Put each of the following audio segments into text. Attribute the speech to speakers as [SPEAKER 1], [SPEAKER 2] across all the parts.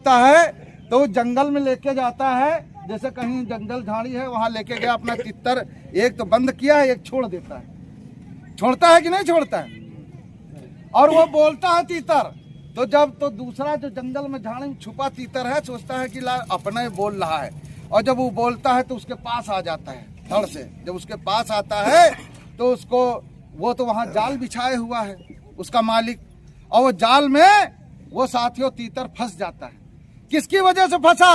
[SPEAKER 1] दिखता है तो वो जंगल में लेके जाता है, जैसे कहीं जंगल झाड़ी है वहां लेके गया अपना तितर, एक तो बंद किया है, एक छोड़ देता है। छोड़ता है कि नहीं छोड़ता है? और वो बोलता है तीतर, तो जब तो दूसरा जो जंगल में झाड़ी में छुपा तीतर है सोचता है कि ला अपना ही बोल रहा है, और जब वो बोलता है तो उसके पास आ जाता है धड़ से। जब उसके पास आता है तो उसको, वो तो वहां जाल बिछाए हुआ है उसका मालिक, और वो जाल में वो साथियों तीतर फंस जाता है। किसकी वजह से फंसा?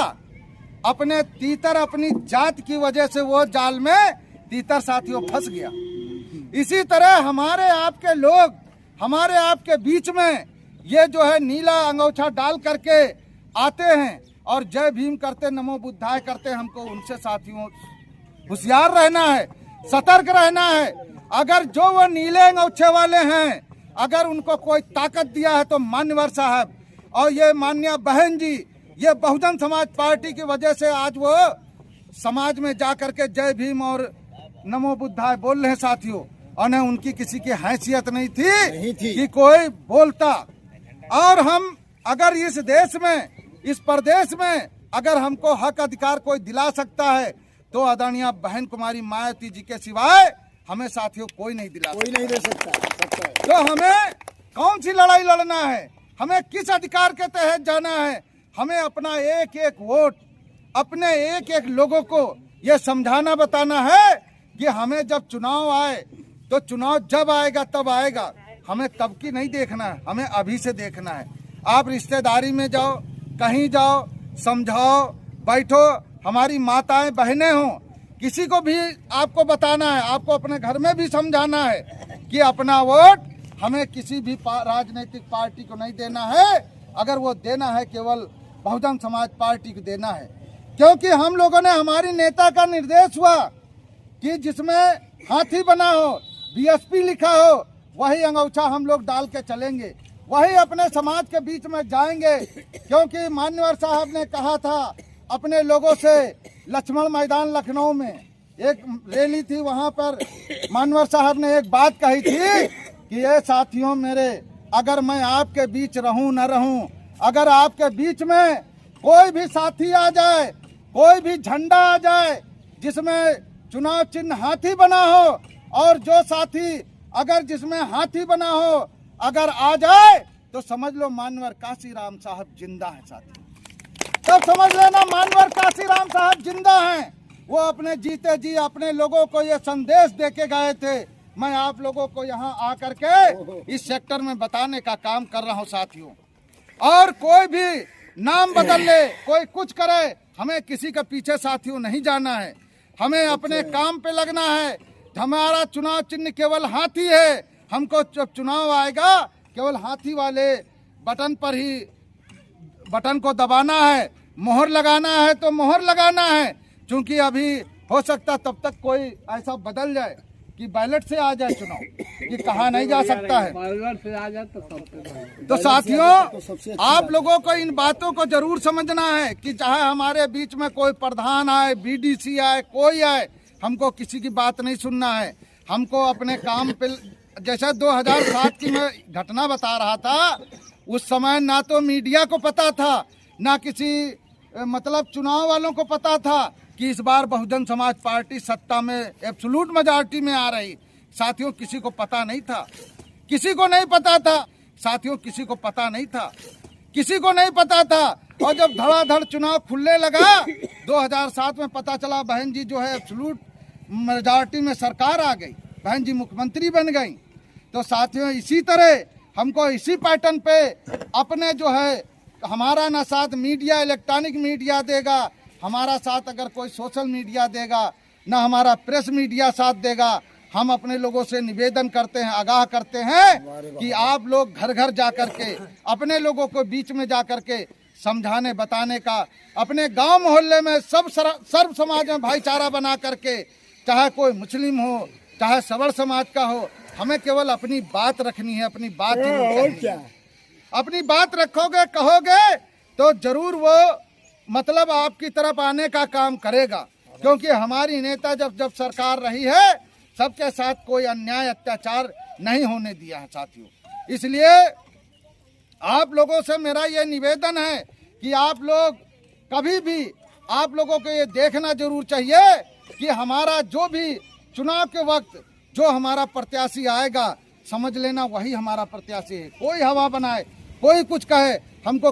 [SPEAKER 1] अपने तीतर, अपनी जात की वजह से वो जाल में तीतर साथियों फंस गया। इसी तरह हमारे आपके लोग हमारे आपके बीच में ये जो है नीला अंगोछा डाल करके आते हैं और जय भीम करते, नमो बुद्धाय करते। हमको उनसे साथियों होशियार रहना है, सतर्क रहना है। अगर जो वो नीले अंगोछे वाले हैं, अगर उनको कोई ताकत दिया है तो मान्यवर साहब और ये मान्य बहन जी, ये बहुजन समाज पार्टी की वजह से आज वो समाज में जा करके जय भीम और नमो बुद्धाय बोल रहे हैं साथियों। और उनकी किसी की हैसियत नहीं थी कि कोई बोलता। और हम अगर इस देश में, इस प्रदेश में अगर हमको हक अधिकार कोई दिला सकता है तो आदरणीय बहन कुमारी मायावती जी के सिवाय हमें साथियों कोई नहीं दिला,
[SPEAKER 2] कोई नहीं दे सकता।
[SPEAKER 1] तो हमें कौन सी लड़ाई लड़ना है, हमें किस अधिकार के तहत जाना है? हमें अपना एक एक वोट, अपने एक एक लोगों को यह समझाना बताना है कि हमें जब चुनाव आए तो चुनाव जब आएगा तब आएगा, हमें तब की नहीं देखना है, हमें अभी से देखना है। आप रिश्तेदारी में जाओ, कहीं जाओ, समझाओ, बैठो, हमारी माताएं बहनें हों, किसी को भी आपको बताना है, आपको अपने घर में भी समझाना है कि अपना वोट हमें किसी भी राजनीतिक पार्टी को नहीं देना है। अगर वो देना है केवल बहुजन समाज पार्टी को देना है, क्योंकि हम लोगों ने, हमारी नेता का निर्देश हुआ कि जिसमें हाथी बना हो, बीएसपी लिखा हो, वही अंगोछा हम लोग डाल के चलेंगे, वही अपने समाज के बीच में जाएंगे। क्योंकि मान्यवर साहब ने कहा था अपने लोगों से, लक्ष्मण मैदान लखनऊ में एक रैली थी, वहां पर मान्यवर साहब ने एक बात कही थी कि ये साथियों मेरे, अगर मैं आपके बीच रहूं न रहूं, अगर आपके बीच में कोई भी साथी आ जाए, कोई भी झंडा आ जाए जिसमें चुनाव चिन्ह हाथी बना हो, और जो साथी अगर जिसमें हाथी बना हो अगर आ जाए तो समझ लो मान्यवर काशीराम साहब जिंदा है साथी। तब समझ लेना मान्यवर काशीराम साहब जिंदा हैं। वो अपने जीते जी अपने लोगों को ये संदेश देके गए थे। मैं आप लोगों को यहाँ आकर के इस सेक्टर में बताने का काम कर रहा हूँ साथियों। और कोई भी नाम बदल ले, कोई कुछ करे, हमें किसी के पीछे साथियों नहीं जाना है, हमें अपने काम पे लगना है। हमारा चुनाव चिन्ह केवल हाथी है, हमको जब चुनाव आएगा केवल हाथी वाले बटन पर ही, बटन को दबाना है, मोहर लगाना है तो मोहर लगाना है। क्योंकि अभी हो सकता तब तक कोई ऐसा बदल जाए कि बैलेट से आ जाए चुनाव, कि कहा नहीं जा सकता है।
[SPEAKER 3] बैलेट से आ जाए
[SPEAKER 1] तो साथियों आप लोगों को इन बातों को जरूर समझना है कि चाहे हमारे बीच में कोई प्रधान आए, बीडीसी आए, कोई आए, हमको किसी की बात नहीं सुनना है। हमको अपने काम पे, जैसे 2007 की मैं घटना बता रहा था, उस समय ना तो मीडिया को पता था, ना किसी मतलब चुनाव वालों को पता था कि इस बार बहुजन समाज पार्टी सत्ता में एब्सोल्यूट मेजॉरिटी में आ रही। साथियों किसी को पता नहीं था, किसी को नहीं पता था साथियों, किसी को पता नहीं था, किसी को नहीं पता था। और जब धड़ाधड़ चुनाव खुलने लगा 2007 में पता चला बहन जी जो है एब्सोल्यूट मेजॉरिटी में सरकार आ गई, बहन जी मुख्यमंत्री बन गई। तो साथियों इसी तरह हमको इसी पैटर्न पे अपने जो है, हमारा ना साथ मीडिया, इलेक्ट्रॉनिक मीडिया देगा, हमारा साथ अगर कोई सोशल मीडिया देगा, ना हमारा प्रेस मीडिया साथ देगा। हम अपने लोगों से निवेदन करते हैं, आगाह करते हैं कि आप लोग घर घर जा कर के अपने लोगों को बीच में जा कर के समझाने बताने का, अपने गांव मोहल्ले में सब सर्व समाज में भाईचारा बना करके, चाहे कोई मुस्लिम हो, चाहे सवर समाज का हो, हमें केवल अपनी बात रखनी है, अपनी बात जरूर कहनी है। अपनी बात रखोगे, कहोगे तो जरूर वो मतलब आपकी तरफ आने का काम करेगा। क्योंकि हमारी नेता जब सरकार रही है, सबके साथ कोई अन्याय अत्याचार नहीं होने दिया है साथियों। इसलिए आप लोगों से मेरा ये निवेदन है कि आप लोग कभी भी आप लोगों को ये देखना जरूर चाहिए कि हमारा जो भी चुनाव के वक्त जो हमारा प्रत्याशी आएगा, समझ लेना वही हमारा प्रत्याशी है। कोई हवा बनाए, कोई कुछ कहे, हमको